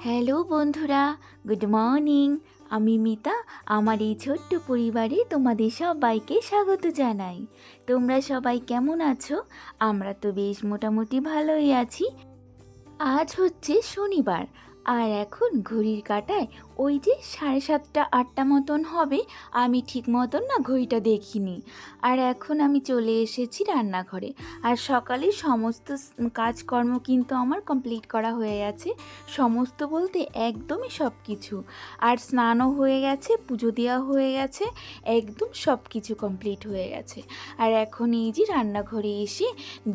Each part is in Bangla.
হ্যালো বন্ধুরা, গুড মর্নিং। আমি মিতা। আমার এই ছোট্ট পরিবারে তোমাদের সবাইকে স্বাগত জানাই। তোমরা সবাই কেমন আছো? আমরা তো বেশ মোটামুটি ভালোই আছি। আজ হচ্ছে শনিবার, আর এখন ঘড়ির কাঁটায় ওই যে 7:30-8টা মতন হবে। আমি ঠিক মতন না ঘড়িটা দেখিনি। আর এখন আমি চলে এসেছি রান্নাঘরে। আর সকালে সমস্ত কাজকর্ম কিন্তু আমার কমপ্লিট করা হয়ে গেছে। সমস্ত বলতে একদমই সব কিছু। আর স্নানও হয়ে গেছে, পুজো দেওয়া হয়ে গেছে, একদম সব কিছু কমপ্লিট হয়ে গেছে। আর এখন এই যে রান্নাঘরে এসে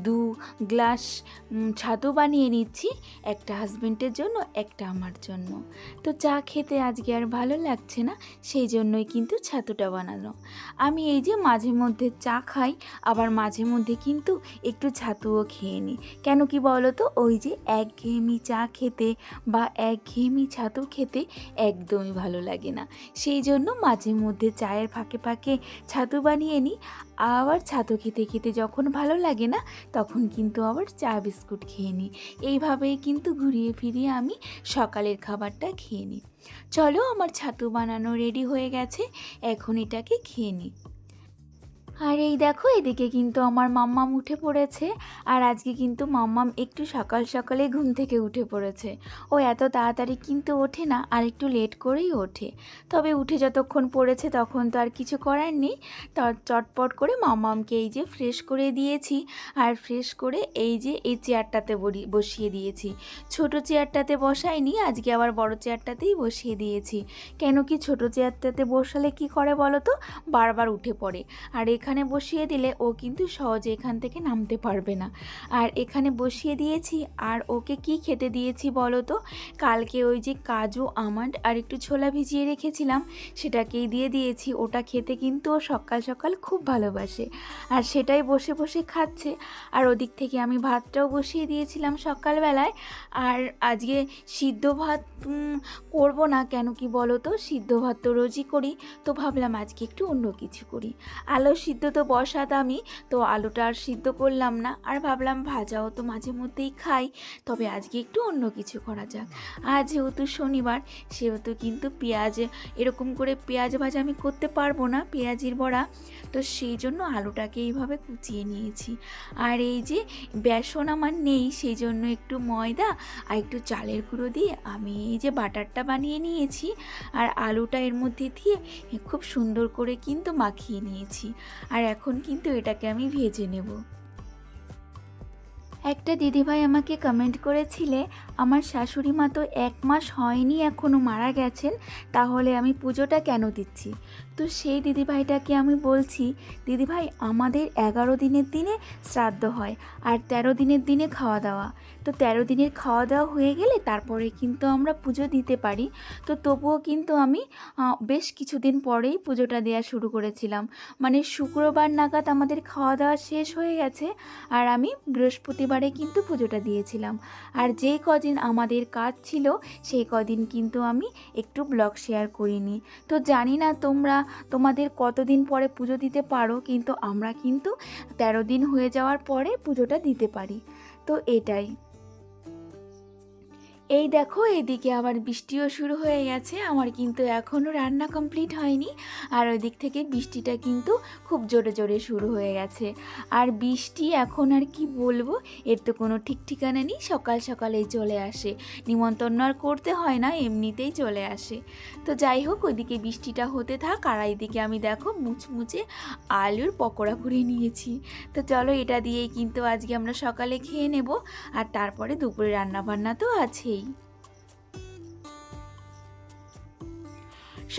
2 গ্লাস ছাতু বানিয়ে নিচ্ছি, একটা হাজবেন্ডের জন্য, একটা আমার জন্য। তো চা খেতে আজকে আর ভালো লাগছে না, সেই জন্যই কিন্তু ছাতুটা বানানো। আমি এই যে মাঝে মধ্যে চা খাই, আবার মাঝে মধ্যে কিন্তু একটু ছাতুও খেয়ে নিই। কেন কি বলো তো, ওই যে একঘেয়েমি চা খেতে বা একঘেয়েমি ছাতু খেতে একদমই ভালো লাগে না। সেই জন্য মাঝে মধ্যে চায়ের ফাঁকে ফাঁকে ছাতু বানিয়ে নিই। আবার ছাতু খেতে খেতে যখন ভালো লাগে না, তখন কিন্তু আবার চা বিস্কুট খেয়ে নিই। এইভাবেই কিন্তু ঘুরিয়ে ফিরিয়ে আমি সকালের খাবারটা খেয়ে নিই। চলো, আমার ছাতু বানানো রেডি হয়ে গেছে, এখন এটাকে খেয়ে নিই। আর এই দেখো, এদিকে কিন্তু আমার মাম্মাম উঠে পড়েছে। আর আজকে কিন্তু মাম্মাম একটু সকাল সকালে ঘুম থেকে উঠে পড়েছে। ও এত তাড়াতাড়ি কিন্তু ওঠে না, আর একটু লেট করেই ওঠে। তবে উঠে যতক্ষণ পড়েছে তখন তো আর কিছু করার নেই। চটপট করে মাম্মামকে এই যে ফ্রেশ করে দিয়েছি। আর ফ্রেশ করে এই যে এই চেয়ারটাতে বসিয়ে দিয়েছি। ছোট চেয়ারটাতে বসাইনি, আজকে আবার বড় চেয়ারটাতেই বসিয়ে দিয়েছি। কেন কি ছোট চেয়ারটাতে বসালে কি করে বলো তো, বারবার উঠে পড়ে। আর এখানে বসিয়ে দিলে ও কিন্তু সহজে এখান থেকে নামতে পারবে না। আর এখানে বসিয়ে দিয়েছি। আর ওকে কি খেতে দিয়েছি বলো তো, কালকে ওই যে কাজু, আমন্ড আর একটু ছোলা ভিজিয়ে রেখেছিলাম, সেটাকেই দিয়ে দিয়েছি। ওটা খেতে কিন্তু ও সকাল সকাল খুব ভালোবাসে, আর সেটাই বসে বসে খাচ্ছে। আর ওদিক থেকে আমি ভাতটাও বসিয়ে দিয়েছিলাম সকালবেলায়। আর আজকে সিদ্ধ ভাত করব না, কেন কি বলো তো, সিদ্ধ ভাত তো রোজই করি, তো ভাবলাম আজকে একটু অন্য কিছু করি। আলু সিদ্ধ তো বসাতামই, তো আলুটা আর সিদ্ধ করলাম না। আর ভাবলাম ভাজাও তো মাঝে মধ্যেই খাই, তবে আজকে একটু অন্য কিছু করা যাক। আজ যেহেতু শনিবার, সেহেতু কিন্তু পেঁয়াজ, এরকম করে পেঁয়াজ ভাজা আমি করতে পারবো না, পেঁয়াজির বড়া। তো সেই জন্য আলুটাকে এইভাবে কুচিয়ে নিয়েছি। আর এই যে বেসন আমার নেই, সেই জন্য একটু ময়দা আর একটু চালের গুঁড়ো দিয়ে আমি এই যে বাটারটা বানিয়ে নিয়েছি। আর আলুটা এর মধ্যে দিয়ে খুব সুন্দর করে কিন্তু মাখিয়ে নিয়েছি। আর এখন কিন্তু এটাকে আমি ভেজে নেব। একটা দিদিভাই আমাকে কমেন্ট করেছিলে, আমার শাশুড়ি মা তো 1 মাস হয়নি এখনও মারা গেছেন, তাহলে আমি পুজোটা কেন দিচ্ছি? তো সেই দিদিভাইটাকে আমি বলছি, দিদিভাই আমাদের 11 দিনের দিনে শ্রাদ্ধ হয়, আর 13 দিনের দিনে খাওয়া দাওয়া। তো 13 দিনের খাওয়া দাওয়া হয়ে গেলে তারপরে কিন্তু আমরা পুজো দিতে পারি। তো তবুও কিন্তু আমি বেশ কিছুদিন পরেই পুজোটা দেওয়া শুরু করেছিলাম। মানে শুক্রবার নাগাদ আমাদের খাওয়া দাওয়া শেষ হয়ে গেছে, আর আমি বৃহস্পতিবারে কিন্তু পুজোটা দিয়েছিলাম। আর যেই কদিন আমাদের কাজ ছিল, সেই কদিন কিন্তু আমি একটু ব্লগ শেয়ার করিনি। তো জানি না তোমাদের কতদিন পরে পুজো দিতে পারো, কিন্তু আমরা কিন্তু 13 দিন হয়ে যাওয়ার পরে পুজোটা দিতে পারি। তো এটাই। এই দেখো, এইদিকে আবার বৃষ্টিও শুরু হয়ে গেছে। আমার কিন্তু এখনও রান্না কমপ্লিট হয়নি, আর ওই দিক থেকে বৃষ্টিটা কিন্তু খুব জোরে জোরে শুরু হয়ে গেছে। আর বৃষ্টি এখন আর কি বলবো, এর তো কোনো ঠিক ঠিকানা নেই, সকাল সকালেই চলে আসে, নিমন্ত্রণ আর করতে হয় না, এমনিতেই চলে আসে। তো যাই হোক, ওইদিকে বৃষ্টিটা হতে থাক, আর এইদিকে আমি দেখো মুচমুচে আলুর পকোড়া করে নিয়েছি। তো চলো, এটা দিয়েই কিন্তু আজকে আমরা সকালে খেয়ে নেব, আর তারপরে দুপুরে রান্নাবান্না তো আছেই।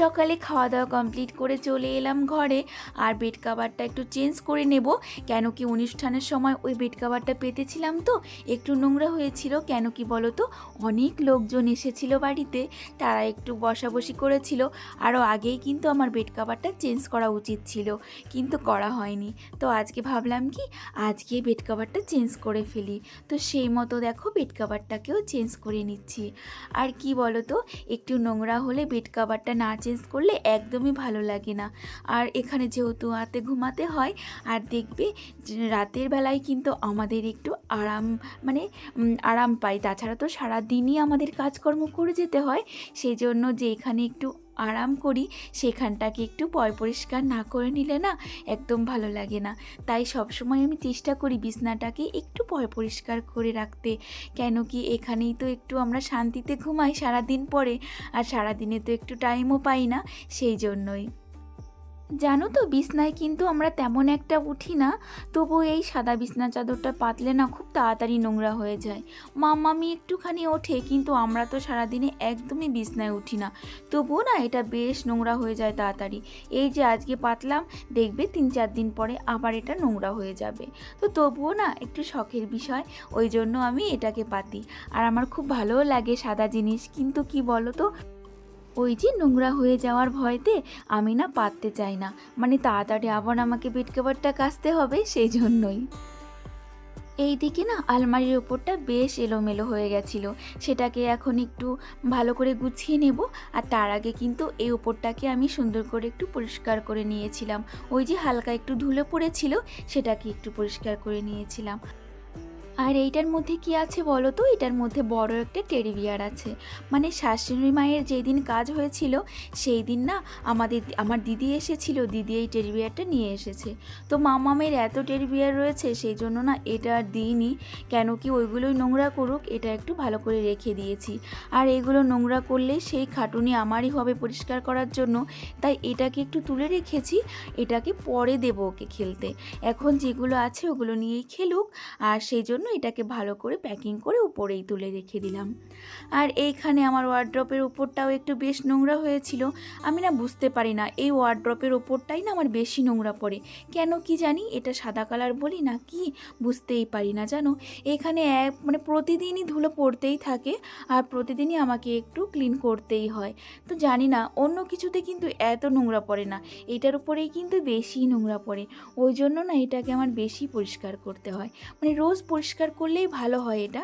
সকালে খাওয়া দাওয়া কমপ্লিট করে চলে এলাম ঘরে। আর বেড কাভারটা একটু চেঞ্জ করে নেব, কেন কি অনুষ্ঠানের সময় ওই বেড কাভারটা পেতেছিলাম তো একটু নোংরা হয়েছিল। কেন কি বলো তো, অনেক লোকজন এসেছিল বাড়িতে, তারা একটু বসাবসি করেছিল। আরও আগেই কিন্তু আমার বেড কাভারটা চেঞ্জ করা উচিত ছিল, কিন্তু করা হয়নি। তো আজকে ভাবলাম কি, আজকে বেড কাভারটা চেঞ্জ করে ফেলি। তো সেই মতো দেখো বেড কাভারটাকেও চেঞ্জ করে নিচ্ছি। আর কি বলো তো, একটু নোংরা হলে বেড কাভারটা না চেঞ্জ করলে একদমই ভালো লাগে না। আর এখানে যেহেতু রাতে ঘুমাতে হয়, আর দেখবে রাতের বেলায় কিন্তু আমাদের একটু আরাম মানে আরাম পাই। তাছাড়া তো সারাদিনই আমাদের কাজকর্ম করে যেতে হয়, সেই জন্য যে এখানে একটু আরাম করি সেখানটাকে একটু পরিষ্কার না করে নিলে না একদম ভালো লাগে না। তাই সবসময় আমি চেষ্টা করি বিছনাটাকে একটু পরিষ্কার করে রাখতে। কেন কি এখানেই তো একটু আমরা শান্তিতে ঘুমাই সারাদিন পরে, আর সারাদিনে তো একটু টাইমও পাই না, সেই জন্যই। জানো তো বিছনায় কিন্তু আমরা তেমন একটা উঠি না, তবু এই সাদা বিছনা চাদরটা পাতলে না খুব তাড়াতাড়ি নোংরা হয়ে যায়। মাম্মামি একটুখানি ওঠে, কিন্তু আমরা তো সারাদিনে একদমই বিছনায় উঠি না, তবুও না এটা বেশ নোংরা হয়ে যায় তাড়াতাড়ি। এই যে আজকে পাতলাম, দেখবে 3-4 দিন পরে আবার এটা নোংরা হয়ে যাবে। তো তবুও না একটু শখের বিষয়, ওই জন্য আমি এটাকে পাতি। আর আমার খুব ভালোও লাগে সাদা জিনিস, কিন্তু কি বলো তো, ওই যে নোংরা হয়ে যাওয়ার ভয়তে আমি না পাততে চাই না, মানে তাড়াতাড়ি আবার আমাকে বেড কভারটা কাচতে হবে, সেই জন্যই। এই দিকে না আলমারির ওপরটা বেশ এলোমেলো হয়ে গেছিলো, সেটাকে এখন একটু ভালো করে গুছিয়ে নেব। আর তার আগে কিন্তু এই ওপরটাকে আমি সুন্দর করে একটু পরিষ্কার করে নিয়েছিলাম। ওই যে হালকা একটু ধুলো পড়েছিল, সেটাকে একটু পরিষ্কার করে নিয়েছিলাম। আর এইটার মধ্যে কি আছে বলো তো, এটার মধ্যে বড় একটা টেডি বিয়ার আছে। মানে শাশুড়ি মায়ের যেই দিন কাজ হয়েছিল সেই দিন না আমার দিদি এসেছিল, দিদি এই টেডি বিয়ারটা নিয়ে এসেছে। তো মামামের এত টেডি বিয়ার রয়েছে, সেই জন্য না এটা আর দিইনি, কেন কি ওইগুলোই নোংরা করুক, এটা একটু ভালো করে রেখে দিয়েছি। আর এইগুলো নোংরা করলে সেই খাটুনি আমারই হবে পরিষ্কার করার জন্য, তাই এটাকে একটু তুলে রেখেছি, এটাকে পরে দেবো ওকে খেলতে। এখন যেগুলো আছে ওগুলো নিয়েই খেলুক, আর সেই জন্য এটাকে ভালো করে প্যাকিং করে উপরেই তুলে রেখে দিলাম। আর এইখানে আমার ওয়ার্ড্রপের উপরটাও একটু বেশ নোংরা হয়েছিল। আমি না বুঝতে পারি না, এই ওয়ার্ড্রপের ওপরটাই না আমার বেশি নোংরা পড়ে, কেন কি জানি, এটা সাদা কালার বলি না কি বুঝতেই পারি না জানো। এখানে মানে প্রতিদিনই ধুলো পড়তেই থাকে, আর প্রতিদিনই আমাকে একটু ক্লিন করতেই হয়। তো জানি না অন্য কিছুতে কিন্তু এত নোংরা পড়ে না, এটার উপরেই কিন্তু বেশি নোংরা পড়ে। ওই জন্য না এটাকে আমার বেশি পরিষ্কার করতে হয়, মানে রোজ পরিষ্কার করলেই ভালো হয় এটা।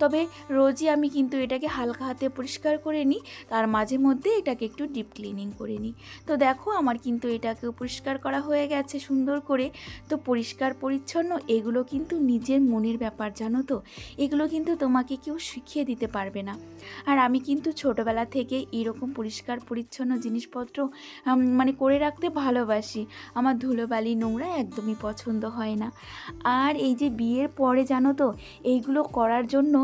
তবে রোজই আমি কিন্তু এটাকে হালকা হাতে পরিষ্কার করে নিই, তার মাঝে মধ্যে এটাকে একটু ডিপ ক্লিনিং করে নিই। তো দেখো আমার কিন্তু এটাকেও পরিষ্কার করা হয়ে গেছে সুন্দর করে। তো পরিষ্কার পরিচ্ছন্ন এগুলো কিন্তু নিজের মনের ব্যাপার, জানো তো, এগুলো কিন্তু তোমাকে কেউ শিখিয়ে দিতে পারবে না। আর আমি কিন্তু ছোটোবেলা থেকে এরকম পরিষ্কার পরিচ্ছন্ন জিনিসপত্র মানে করে রাখতে ভালোবাসি। আমার ধুলোবালি নোংরা একদমই পছন্দ হয় না। আর এই যে বিয়ের পরে জানো তো, এইগুলো করার জন্য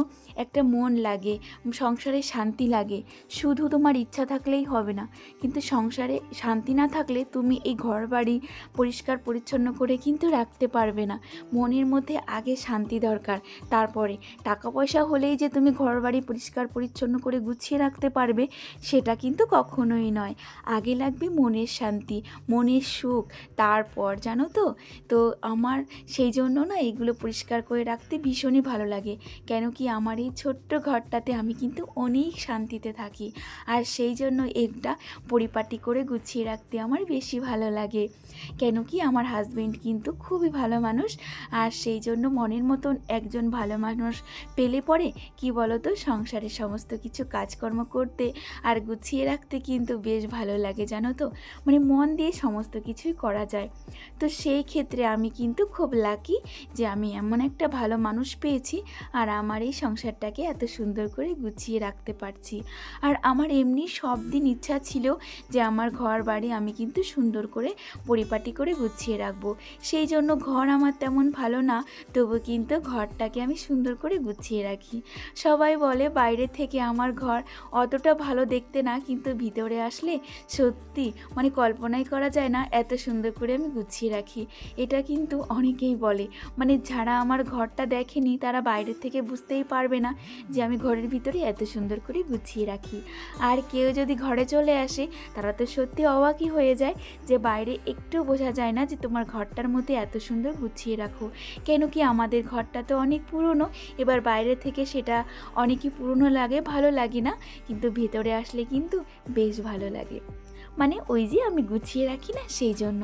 একটা মন লাগে, সংসারে শান্তি লাগে। শুধু তোমার ইচ্ছা থাকলেই হবে না, কিন্তু সংসারে শান্তি না থাকলে তুমি এই ঘর বাড়ি পরিষ্কার পরিচ্ছন্ন করে কিন্তু রাখতে পারবে না। মনের মধ্যে আগে শান্তি দরকার, তারপরে টাকা পয়সা হলেই যে তুমি ঘর বাড়ি পরিষ্কার পরিচ্ছন্ন করে গুছিয়ে রাখতে পারবে সেটা কিন্তু কখনোই নয়। আগে লাগবে মনের শান্তি, মনের সুখ, তারপর জানো তো। তো আমার সেই জন্য না এগুলো পরিষ্কার করে রাখতে ভীষণই ভালো লাগে, কেন কি আমার এই ছোট্ট ঘরটাতে আমি কিন্তু অনেক শান্তিতে থাকি। আর সেই জন্য এটা পরিপাটি করে গুছিয়ে রাখতে আমার বেশি ভালো লাগে, কেন কি আমার হাজবেন্ড কিন্তু খুবই ভালো মানুষ। আর সেই জন্য মনের মতন একজন ভালো মানুষ পেলে পরে কি বলো তো, সংসারের সমস্ত কিছু কাজকর্ম করতে আর গুছিয়ে রাখতে কিন্তু বেশ ভালো লাগে, জানো তো, মানে মন দিয়ে সমস্ত কিছুই করা যায়। তো সেই ক্ষেত্রে আমি কিন্তু খুব লাকি যে আমি এমন একটা ভালো মানুষ পেয়েছি, আর আমার এই সংসারটাকে এত সুন্দর করে গুছিয়ে রাখতে পারছি। আর আমার এমনি সব দিন ইচ্ছা ছিল যে আমার ঘর বাড়ি আমি কিন্তু সুন্দর করে পরিপাটি করে গুছিয়ে রাখবো। সেই জন্য ঘর আমার তেমন ভালো না, তবু কিন্তু ঘরটাকে আমি সুন্দর করে গুছিয়ে রাখি। সবাই বলে বাইরে থেকে আমার ঘর অতটা ভালো দেখতে না, কিন্তু ভিতরে আসলে সত্যি মানে কল্পনাই করা যায় না এত সুন্দর করে আমি গুছিয়ে রাখি। এটা কিন্তু অনেকেই বলে, মানে যারা আমার ঘরটা দেখেনি তারা বাইরের থেকে বুঝতেই পারবে না যে আমি ঘরের ভিতরে এত সুন্দর করে গুছিয়ে রাখি। আর কেউ যদি ঘরে চলে আসে তারা তো সত্যি অবাকই হয়ে যায় যে বাইরে একটু বোঝা যায় না যে তোমার ঘরটার মধ্যে এত সুন্দর গুছিয়ে রাখো। কেন কি আমাদের ঘরটা তো অনেক পুরনো, এবার বাইরে থেকে সেটা অনেকই পুরনো লাগে, ভালো লাগে না, কিন্তু ভেতরে আসলে কিন্তু বেশ ভালো লাগে। মানে ওই যে আমি গুছিয়ে রাখি না, সেই জন্য।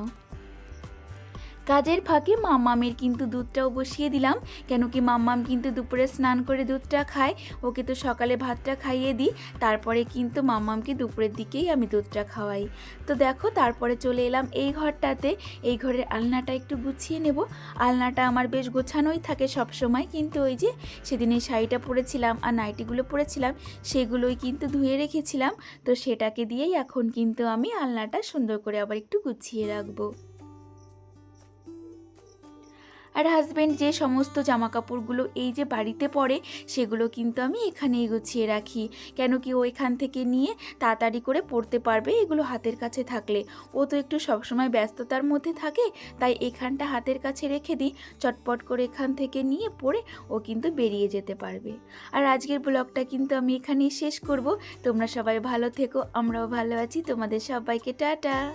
কাজের ফাঁকে মাম্মামের কিন্তু দুধটাও বসিয়ে দিলাম, কেন কি মাম্মাম কিন্তু দুপুরে স্নান করে দুধটা খায়। ওকে তো সকালে ভাতটা খাইয়ে দিই, তারপরে কিন্তু মাম্মামকে দুপুরের দিকেই আমি দুধটা খাওয়াই। তো দেখো তারপরে চলে এলাম এই ঘরটাতে। এই ঘরের আলনাটা একটু গুছিয়ে নেব। আলনাটা আমার বেশ গোছানোই থাকে সব সময়, কিন্তু ওই যে সেদিন এই শাড়িটা পরেছিলাম আর নাইটিগুলো পরেছিলাম, সেগুলোই কিন্তু ধুয়ে রেখেছিলাম। তো সেটাকে দিয়েই এখন কিন্তু আমি আলনাটা সুন্দর করে আবার একটু গুছিয়ে রাখবো। আর হাজব্যান্ড যে সমস্ত জামা কাপড়গুলো এই যে বাড়িতে পরে, সেগুলো কিন্তু আমি এখানেই গুছিয়ে রাখি, কেন কি ও এখান থেকে নিয়ে তাড়াতাড়ি করে পরতে পারবে এগুলো হাতের কাছে থাকলে। ও তো একটু সবসময় ব্যস্ততার মধ্যে থাকে, তাই এখানটা হাতের কাছে রেখে দিই, চটপট করে এখান থেকে নিয়ে পরে ও কিন্তু বেরিয়ে যেতে পারবে। আর আজকের ব্লগটা কিন্তু আমি এখানেই শেষ করব। তোমরা সবাই ভালো থেকো, আমরাও ভালো আছি। তোমাদের সবাইকে টাটা।